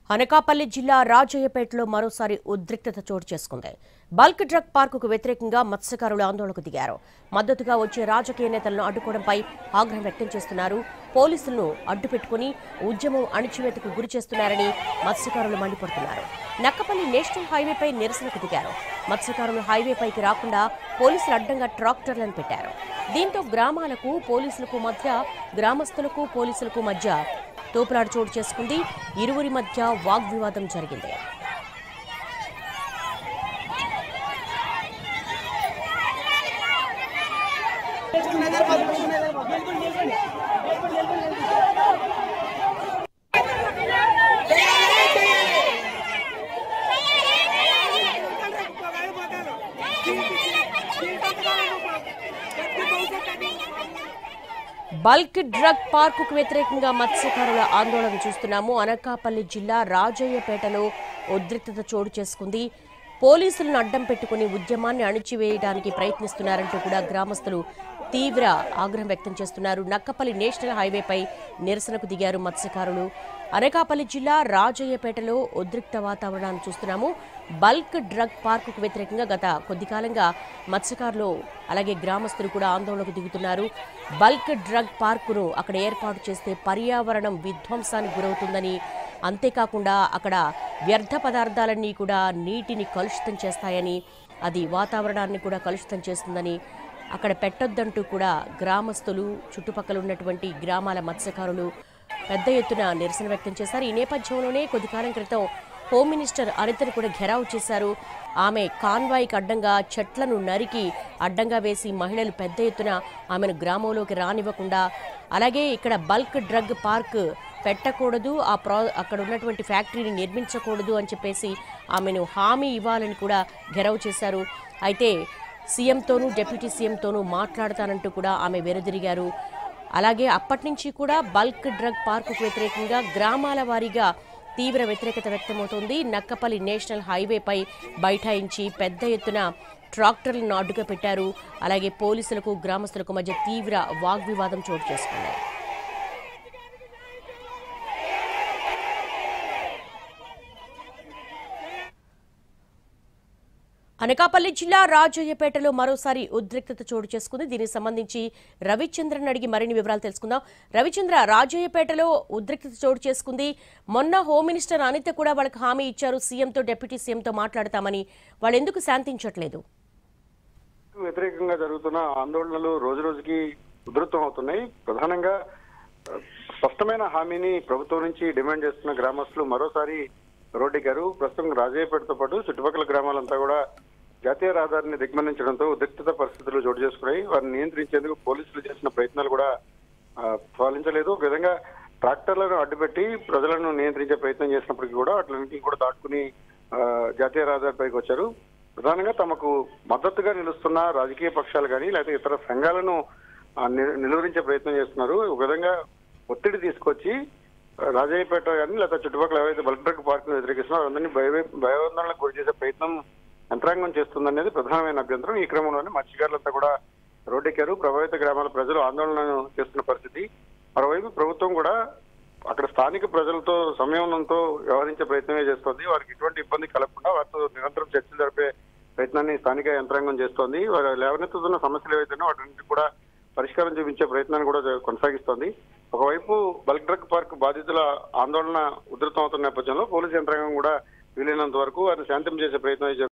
అనకాపల్లి జిల్లా రాజయ్యపేటలో మరోసారి ఉద్రిక్తత చోటు చేసుకుంది. బల్క్ డ్రగ్ పార్కుకు వ్యతిరేకంగా మత్స్యకారులు ఆందోళనకు దిగారు. మద్దతుగా వచ్చే రాజకీయ నేతలను అడ్డుకోవడంపై ఆగ్రహం వ్యక్తం చేస్తున్నారు. పోలీసులను అడ్డుపెట్టుకుని ఉద్యమం అణిచివేతకు గురి చేస్తున్నారని మత్స్యకారులు మండిపడుతున్నారు. నక్కపల్లి నేషనల్ హైవేపై నిరసనకు దిగారు. మత్స్యకారులు హైవేపైకి రాకుండా పోలీసులు అడ్డంగా ట్రాక్టర్లను పెట్టారు. దీంతో గ్రామాలకు పోలీసులకు మధ్య, గ్రామస్తులకు పోలీసులకు మధ్య తోపులాట చోటు చేసుకుంది. ఇరువురి మధ్య వాగ్వివాదం జరిగింది. బల్క్ డ్రగ్ పార్కుకు వ్యతిరేకంగా మత్స్యకారుల ఆందోళన చూస్తున్నాము. అనకాపల్లి జిల్లా రాజయ్యపేటలో ఉద్రిక్తత చోటు చేసుకుంది. పోలీసులను అడ్డం పెట్టుకుని ఉద్యమాన్ని అణిచివేయడానికి ప్రయత్నిస్తున్నారంటూ కూడా గ్రామస్తులు తీవ్ర ఆగ్రహం వ్యక్తం చేస్తున్నారు. నక్కపల్లి నేషనల్ హైవేపై నిరసనకు దిగారు మత్స్యకారులు. అనకాపల్లి జిల్లా రాజయ్యపేటలో ఉద్రిక్త వాతావరణాన్ని చూస్తున్నాము. బల్క్ డ్రగ్ పార్కుకు వ్యతిరేకంగా గత కొద్ది కాలంగా మత్స్యకారులు అలాగే గ్రామస్తులు కూడా ఆందోళనకు దిగుతున్నారు. బల్క్ డ్రగ్ పార్కును అక్కడ ఏర్పాటు చేస్తే పర్యావరణం విధ్వంసానికి గురవుతుందని, అంతేకాకుండా అక్కడ వ్యర్థ పదార్థాలన్నీ కూడా నీటిని కలుషితం చేస్తాయని, అది వాతావరణాన్ని కూడా కలుషితం చేస్తుందని, అక్కడ పెట్టొద్దంటూ కూడా గ్రామస్తులు, చుట్టుపక్కల ఉన్నటువంటి గ్రామాల మత్స్యకారులు పెద్ద ఎత్తున నిరసన వ్యక్తం చేశారు. ఈ నేపథ్యంలోనే కొద్ది కాలం క్రితం హోమ్ మినిస్టర్ అనితను కూడా ఘెరావు చేశారు. ఆమె కాన్వాయ్కి అడ్డంగా చెట్లను నరికి అడ్డంగా వేసి మహిళలు పెద్ద ఎత్తున ఆమెను గ్రామంలోకి రానివ్వకుండా, అలాగే ఇక్కడ బల్క్ డ్రగ్ పార్క్ పెట్టకూడదు, అక్కడ ఉన్నటువంటి ఫ్యాక్టరీని నిర్మించకూడదు అని చెప్పేసి ఆమెను హామీ ఇవ్వాలని కూడా ఘెరావు చేశారు. అయితే సీఎంతోనూ డిప్యూటీ సీఎంతోనూ మాట్లాడతానంటూ కూడా ఆమె వెనుదిరిగారు. అలాగే అప్పటి నుంచి కూడా బల్క్ డ్రగ్ పార్కుకు వ్యతిరేకంగా గ్రామాల వారీగా తీవ్ర వ్యతిరేకత వ్యక్తమవుతోంది. నక్కపల్లి నేషనల్ హైవేపై బైఠాయించి పెద్ద ఎత్తున ట్రాక్టర్లను అడ్డుగా పెట్టారు. అలాగే పోలీసులకు, గ్రామస్తులకు మధ్య తీవ్ర వాగ్వివాదం చోటు చేసుకున్నాయి. అనకాపల్లి జిల్లా రాజయ్యపేటలో మరోసారి ఉద్రిక్తత చోటు చేసుకుంది. దీనికి సంబంధించి రవిచంద్రన్ అడిగి మరిన్ని వివరాలు తెలుసుకుందాం. రవిచంద్ర, రాజయ్యపేటలో ఉద్రిక్తత చోటు చేసుకుంది. మొన్న హోమ్ మినిస్టర్ అనిత కూడా వాళ్ళకి హామీ ఇచ్చారు, సీఎంతో డిప్యూటీ సీఎంతో మాట్లాడతామని. వాళ్ళు ఎందుకు శాంతించట్లేదు? వ్యతిరేకంగా జరుగుతున్న ఆందోళనలు రోజు రోజుకి ఉధృతం అవుతున్నాయి. ప్రధానంగా స్పష్టమైన హామీని ప్రభుత్వం నుంచి డిమాండ్ చేస్తున్న గ్రామస్తులు మరోసారి రోడ్డెక్కారు. ప్రస్తుతం రాజయ్యపేటతో పాటు చుట్టుపక్కల గ్రామాలంతా కూడా జాతీయ రహదారిని దిగ్బంధించడంతో ఉద్రిక్తత పరిస్థితులు చోటు చేసుకున్నాయి. వారిని నియంత్రించేందుకు పోలీసులు చేసిన ప్రయత్నాలు కూడా ఫలించలేదు. ఒక విధంగా ట్రాక్టర్లను అడ్డుపెట్టి ప్రజలను నియంత్రించే ప్రయత్నం చేసినప్పటికీ కూడా అట్లన్నింటినీ కూడా దాటుకుని జాతీయ రహదారిపైకి వచ్చారు. ప్రధానంగా తమకు మద్దతుగా నిలుస్తున్న రాజకీయ పక్షాలు కానీ లేకపోతే ఇతర సంఘాలను నిలువరించే ప్రయత్నం చేస్తున్నారు. ఒక విధంగా ఒత్తిడి తీసుకొచ్చి రాజయ్యపేట కానీ లేకపోతే చుట్టుపక్కల ఏవైతే బల్క్ డ్రగ్ పార్క్ వ్యతిరేకిస్తున్నారో అందరినీ భయోందనలకు గురి చేసే ప్రయత్నం యంత్రాంగం చేస్తుందనేది ప్రధానమైన అభ్యంతరం. ఈ క్రమంలోనే మత్స్యకారులంతా కూడా రోడ్డెక్కారు. ప్రభావిత గ్రామాల ప్రజలు ఆందోళనను చేస్తున్న పరిస్థితి. మరోవైపు ప్రభుత్వం కూడా అక్కడ స్థానిక ప్రజలతో సంయమనంతో వ్యవహరించే ప్రయత్నమే చేస్తోంది. వారికి ఎటువంటి ఇబ్బంది కలగకుండా వారితో నిరంతరం చర్చలు జరిపే ప్రయత్నాన్ని స్థానిక యంత్రాంగం చేస్తోంది. వారు లేవనెత్తుతున్న సమస్యలు ఏవైతేనో వాటిని కూడా పరిష్కారం చూపించే ప్రయత్నాన్ని కూడా కొనసాగిస్తోంది. ఒకవైపు బల్క్ డ్రగ్ పార్క్ బాధితుల ఆందోళన ఉధృతం అవుతున్న నేపథ్యంలో పోలీసు యంత్రాంగం కూడా వీలైనంత వరకు వారిని శాంతం చేసే ప్రయత్నం